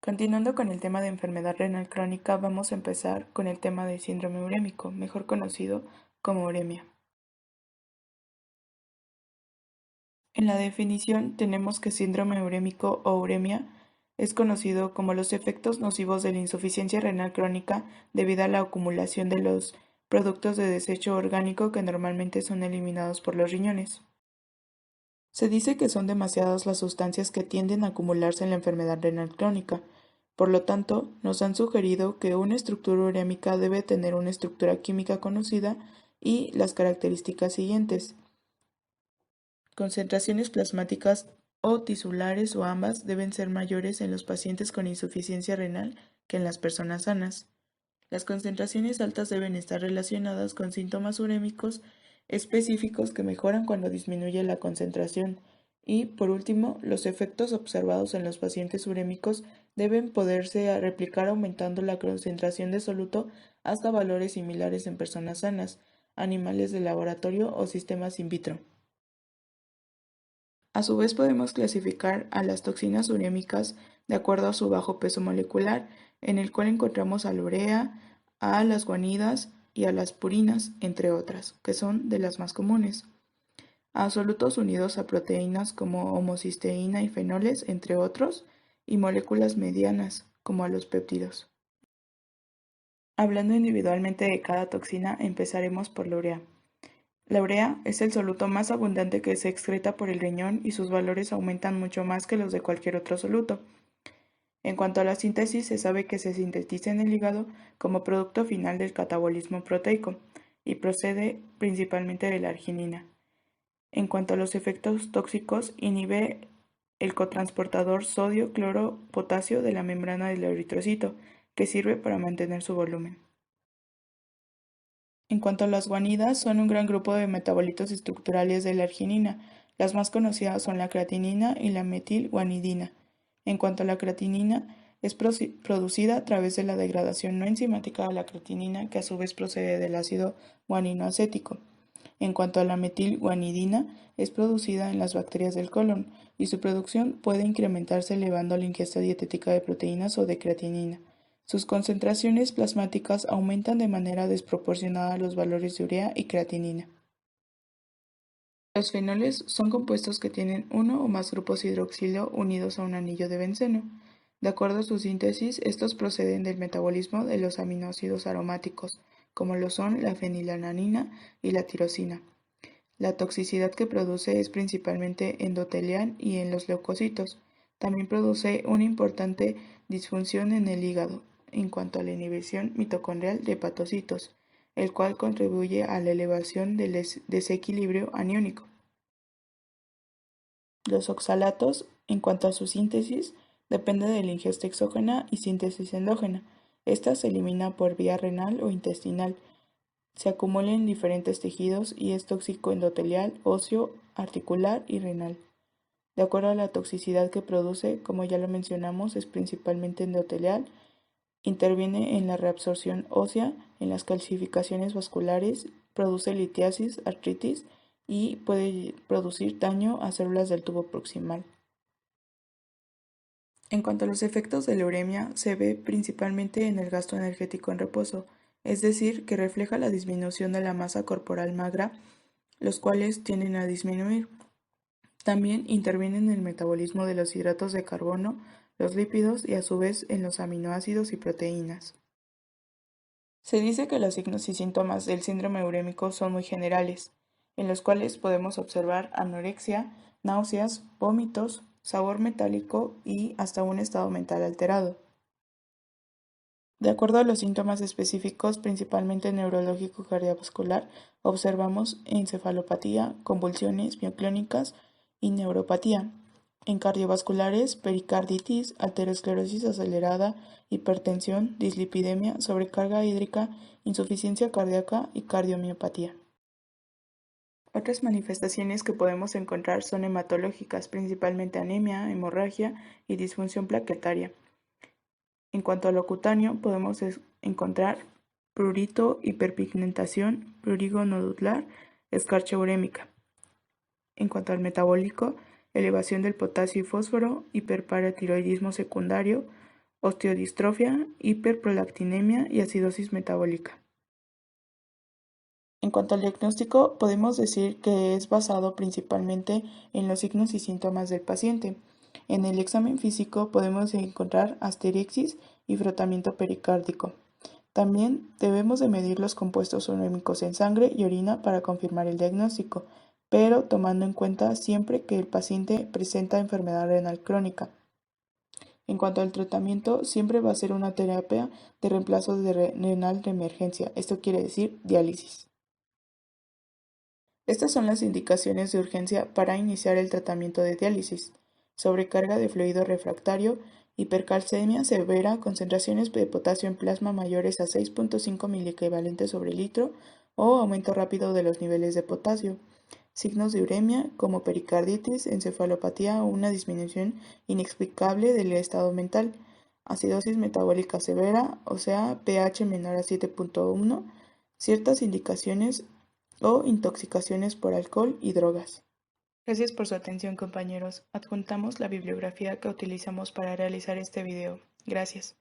Continuando con el tema de enfermedad renal crónica, vamos a empezar con el tema del síndrome urémico, mejor conocido como uremia. En la definición tenemos que síndrome urémico o uremia es conocido como los efectos nocivos de la insuficiencia renal crónica debido a la acumulación de los productos de desecho orgánico que normalmente son eliminados por los riñones. Se dice que son demasiadas las sustancias que tienden a acumularse en la enfermedad renal crónica. Por lo tanto, nos han sugerido que una estructura urémica debe tener una estructura química conocida y las características siguientes: concentraciones plasmáticas o tisulares o ambas deben ser mayores en los pacientes con insuficiencia renal que en las personas sanas. Las concentraciones altas deben estar relacionadas con síntomas urémicos específicos que mejoran cuando disminuye la concentración. Y, por último, los efectos observados en los pacientes urémicos deben poderse replicar aumentando la concentración de soluto hasta valores similares en personas sanas, animales de laboratorio o sistemas in vitro. A su vez podemos clasificar a las toxinas urémicas de acuerdo a su bajo peso molecular, en el cual encontramos a la urea, a las guanidas y a las purinas, entre otras, que son de las más comunes. A solutos unidos a proteínas como homocisteína y fenoles, entre otros, y moléculas medianas, como a los péptidos. Hablando individualmente de cada toxina, empezaremos por la urea. La urea es el soluto más abundante que se excreta por el riñón y sus valores aumentan mucho más que los de cualquier otro soluto. En cuanto a la síntesis, se sabe que se sintetiza en el hígado como producto final del catabolismo proteico y procede principalmente de la arginina. En cuanto a los efectos tóxicos, inhibe el cotransportador sodio-cloro-potasio de la membrana del eritrocito, que sirve para mantener su volumen. En cuanto a las guanidas, son un gran grupo de metabolitos estructurales de la arginina. Las más conocidas son la creatinina y la metilguanidina. En cuanto a la creatinina, es producida a través de la degradación no enzimática de la creatinina, que a su vez procede del ácido guaninoacético. En cuanto a la metilguanidina, es producida en las bacterias del colon, y su producción puede incrementarse elevando la ingesta dietética de proteínas o de creatinina. Sus concentraciones plasmáticas aumentan de manera desproporcionada a los valores de urea y creatinina. Los fenoles son compuestos que tienen uno o más grupos hidroxilo unidos a un anillo de benceno. De acuerdo a su síntesis, estos proceden del metabolismo de los aminoácidos aromáticos, como lo son la fenilalanina y la tirosina. La toxicidad que produce es principalmente endotelial y en los leucocitos. También produce una importante disfunción en el hígado en cuanto a la inhibición mitocondrial de hepatocitos, el cual contribuye a la elevación del desequilibrio aniónico. Los oxalatos, en cuanto a su síntesis, depende de la ingesta exógena y síntesis endógena. Esta se elimina por vía renal o intestinal. Se acumula en diferentes tejidos y es tóxico endotelial, óseo, articular y renal. De acuerdo a la toxicidad que produce, como ya lo mencionamos, es principalmente endotelial. Interviene en la reabsorción ósea, en las calcificaciones vasculares, produce litiasis, artritis y puede producir daño a células del tubo proximal. En cuanto a los efectos de la uremia, se ve principalmente en el gasto energético en reposo, es decir, que refleja la disminución de la masa corporal magra, los cuales tienden a disminuir. También interviene en el metabolismo de los hidratos de carbono, los lípidos y a su vez en los aminoácidos y proteínas. Se dice que los signos y síntomas del síndrome urémico son muy generales, en los cuales podemos observar anorexia, náuseas, vómitos, sabor metálico y hasta un estado mental alterado. De acuerdo a los síntomas específicos, principalmente neurológico cardiovascular, observamos encefalopatía, convulsiones mioclónicas y neuropatía. En cardiovasculares, pericarditis, aterosclerosis acelerada, hipertensión, dislipidemia, sobrecarga hídrica, insuficiencia cardíaca y cardiomiopatía. Otras manifestaciones que podemos encontrar son hematológicas, principalmente anemia, hemorragia y disfunción plaquetaria. En cuanto a lo cutáneo, podemos encontrar prurito, hiperpigmentación, prurigo nodular, escarcha urémica. En cuanto al metabólico, elevación del potasio y fósforo, hiperparatiroidismo secundario, osteodistrofia, hiperprolactinemia y acidosis metabólica. En cuanto al diagnóstico, podemos decir que es basado principalmente en los signos y síntomas del paciente. En el examen físico podemos encontrar asterixis y frotamiento pericárdico. También debemos de medir los compuestos urémicos en sangre y orina para confirmar el diagnóstico, pero tomando en cuenta siempre que el paciente presenta enfermedad renal crónica. En cuanto al tratamiento, siempre va a ser una terapia de reemplazo renal de emergencia, esto quiere decir diálisis. Estas son las indicaciones de urgencia para iniciar el tratamiento de diálisis: sobrecarga de fluido refractario, hipercalcemia severa, concentraciones de potasio en plasma mayores a 6.5 miliequivalentes sobre litro o aumento rápido de los niveles de potasio, signos de uremia como pericarditis, encefalopatía o una disminución inexplicable del estado mental, acidosis metabólica severa, o sea, pH menor a 7.1, ciertas indicaciones o intoxicaciones por alcohol y drogas. Gracias por su atención, compañeros. Adjuntamos la bibliografía que utilizamos para realizar este video. Gracias.